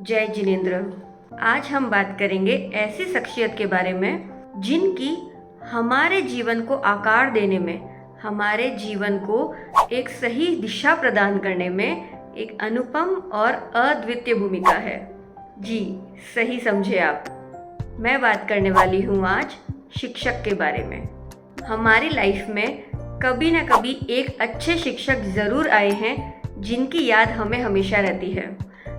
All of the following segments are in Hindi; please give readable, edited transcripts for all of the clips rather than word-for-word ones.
जय जिनेंद्र। आज हम बात करेंगे ऐसी शख्सियत के बारे में जिनकी हमारे जीवन को आकार देने में, हमारे जीवन को एक सही दिशा प्रदान करने में एक अनुपम और अद्वितीय भूमिका है। जी सही समझे आप। मैं बात करने वाली हूँ आज शिक्षक के बारे में। हमारी लाइफ में कभी ना कभी एक अच्छे शिक्षक ज़रूर आए हैं जिनकी याद हमें हमेशा रहती है।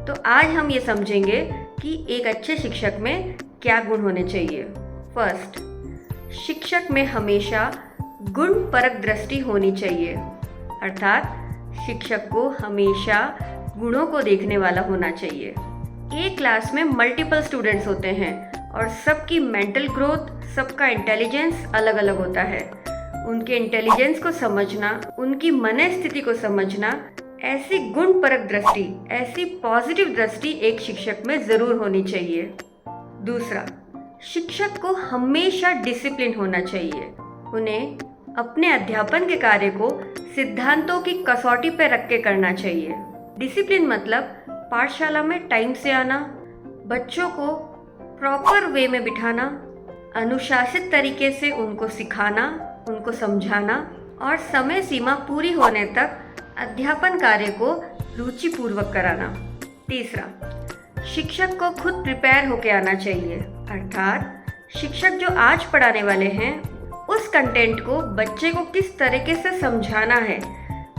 तो आज हम ये समझेंगे कि एक अच्छे शिक्षक में क्या गुण होने चाहिए। फर्स्ट, शिक्षक में हमेशा गुण परक दृष्टि होनी चाहिए, अर्थात शिक्षक को हमेशा गुणों को देखने वाला होना चाहिए। एक क्लास में मल्टीपल स्टूडेंट्स होते हैं और सबकी मेंटल ग्रोथ, सबका इंटेलिजेंस अलग अलग होता है। उनके इंटेलिजेंस को समझना, उनकी मनस्थिति को समझना, ऐसी गुण परक दृष्टि, ऐसी पॉजिटिव दृष्टि एक शिक्षक में ज़रूर होनी चाहिए। दूसरा, शिक्षक को हमेशा डिसिप्लिन होना चाहिए। उन्हें अपने अध्यापन के कार्य को सिद्धांतों की कसौटी पर रख के करना चाहिए। डिसिप्लिन मतलब पाठशाला में टाइम से आना, बच्चों को प्रॉपर वे में बिठाना, अनुशासित तरीके से उनको सिखाना, उनको समझाना और समय सीमा पूरी होने तक अध्यापन कार्य को रुचिपूर्वक कराना। तीसरा, शिक्षक को खुद प्रिपेयर होके आना चाहिए, अर्थात शिक्षक जो आज पढ़ाने वाले हैं उस कंटेंट को बच्चे को किस तरीके से समझाना है,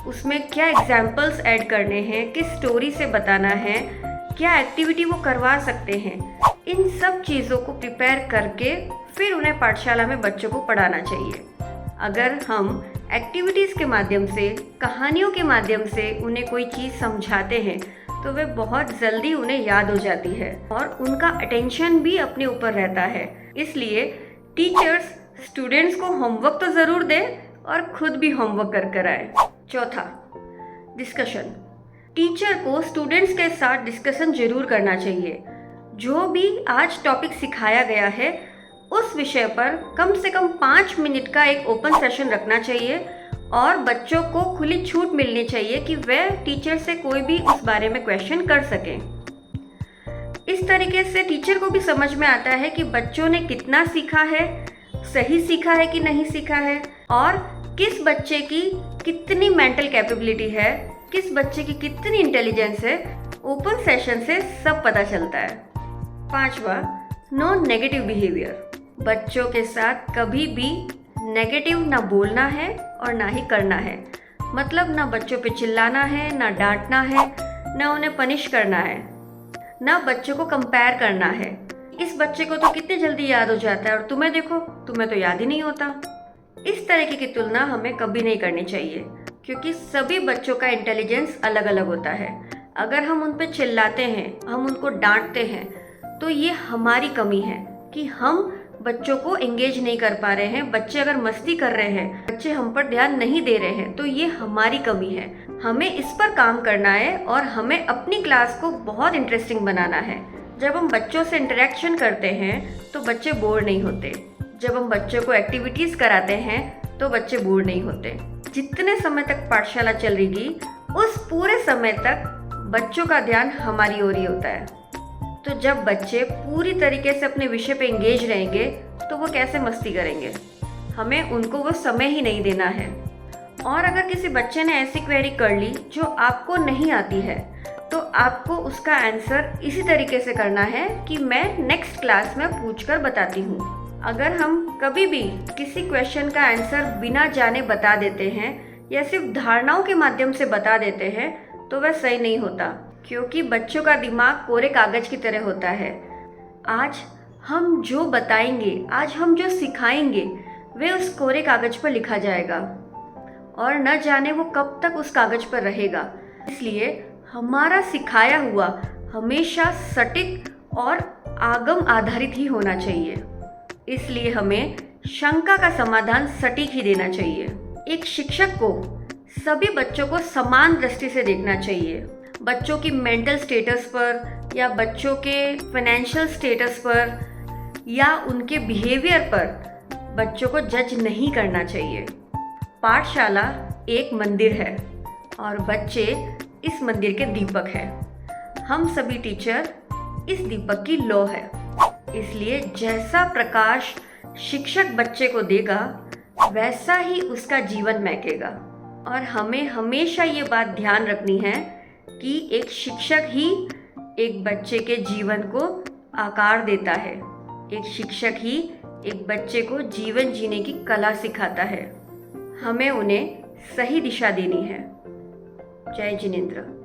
उसमें क्या एग्जाम्पल्स ऐड करने हैं, किस स्टोरी से बताना है, क्या एक्टिविटी वो करवा सकते हैं, इन सब चीज़ों को प्रिपेयर करके फिर उन्हें पाठशाला में बच्चों को पढ़ाना चाहिए। अगर हम एक्टिविटीज़ के माध्यम से, कहानियों के माध्यम से उन्हें कोई चीज़ समझाते हैं तो वे बहुत जल्दी उन्हें याद हो जाती है और उनका अटेंशन भी अपने ऊपर रहता है। इसलिए टीचर्स स्टूडेंट्स को होमवर्क तो ज़रूर दें और खुद भी होमवर्क कर आए। चौथा, डिस्कशन। टीचर को स्टूडेंट्स के साथ डिस्कशन जरूर करना चाहिए। जो भी आज टॉपिक सिखाया गया है उस विषय पर कम से कम 5 मिनट का एक ओपन सेशन रखना चाहिए और बच्चों को खुली छूट मिलनी चाहिए कि वे टीचर से कोई भी उस बारे में क्वेश्चन कर सकें। इस तरीके से टीचर को भी समझ में आता है कि बच्चों ने कितना सीखा है, सही सीखा है कि नहीं सीखा है और किस बच्चे की कितनी मेंटल कैपेबिलिटी है, किस बच्चे की कितनी इंटेलिजेंस है। ओपन सेशन से सब पता चलता है। पांचवा, नो नेगेटिव बिहेवियर। बच्चों के साथ कभी भी नेगेटिव ना बोलना है और ना ही करना है। मतलब ना बच्चों पे चिल्लाना है, ना डांटना है, ना उन्हें पनिश करना है, ना बच्चों को कंपेयर करना है। इस बच्चे को तो कितनी जल्दी याद हो जाता है और तुम्हें देखो, तुम्हें तो याद ही नहीं होता। इस तरीके की तुलना हमें कभी नहीं करनी चाहिए क्योंकि सभी बच्चों का इंटेलिजेंस अलग अलग होता है। अगर हम उन पे चिल्लाते हैं, हम उनको डांटते हैं तो ये हमारी कमी है कि हम बच्चों को एंगेज नहीं कर पा रहे हैं। बच्चे अगर मस्ती कर रहे हैं, बच्चे हम पर ध्यान नहीं दे रहे हैं तो ये हमारी कमी है। हमें इस पर काम करना है और हमें अपनी क्लास को बहुत इंटरेस्टिंग बनाना है। जब हम बच्चों से इंटरेक्शन करते हैं तो बच्चे बोर नहीं होते। जब हम बच्चों को एक्टिविटीज़ कराते हैं तो बच्चे बोर नहीं होते। जितने समय तक पाठशाला चल रही उस पूरे समय तक बच्चों का ध्यान हमारी ओर ही होता है। तो जब बच्चे पूरी तरीके से अपने विषय पे एंगेज रहेंगे तो वो कैसे मस्ती करेंगे। हमें उनको वो समय ही नहीं देना है। और अगर किसी बच्चे ने ऐसी क्वेरी कर ली जो आपको नहीं आती है तो आपको उसका आंसर इसी तरीके से करना है कि मैं नेक्स्ट क्लास में पूछकर बताती हूँ। अगर हम कभी भी किसी क्वेश्चन का आंसर बिना जाने बता देते हैं या सिर्फ धारणाओं के माध्यम से बता देते हैं तो वह सही नहीं होता क्योंकि बच्चों का दिमाग कोरे कागज की तरह होता है। आज हम जो बताएंगे, आज हम जो सिखाएंगे वे उस कोरे कागज पर लिखा जाएगा और न जाने वो कब तक उस कागज पर रहेगा। इसलिए हमारा सिखाया हुआ हमेशा सटीक और आगम आधारित ही होना चाहिए। इसलिए हमें शंका का समाधान सटीक ही देना चाहिए। एक शिक्षक को सभी बच्चों को समान दृष्टि से देखना चाहिए। बच्चों की मेंटल स्टेटस पर या बच्चों के फाइनेंशियल स्टेटस पर या उनके बिहेवियर पर बच्चों को जज नहीं करना चाहिए। पाठशाला एक मंदिर है और बच्चे इस मंदिर के दीपक हैं। हम सभी टीचर इस दीपक की लौ है। इसलिए जैसा प्रकाश शिक्षक बच्चे को देगा वैसा ही उसका जीवन महकेगा। और हमें हमेशा ये बात ध्यान रखनी है कि एक शिक्षक ही एक बच्चे के जीवन को आकार देता है। एक शिक्षक ही एक बच्चे को जीवन जीने की कला सिखाता है। हमें उन्हें सही दिशा देनी है। जय जिनेंद्र।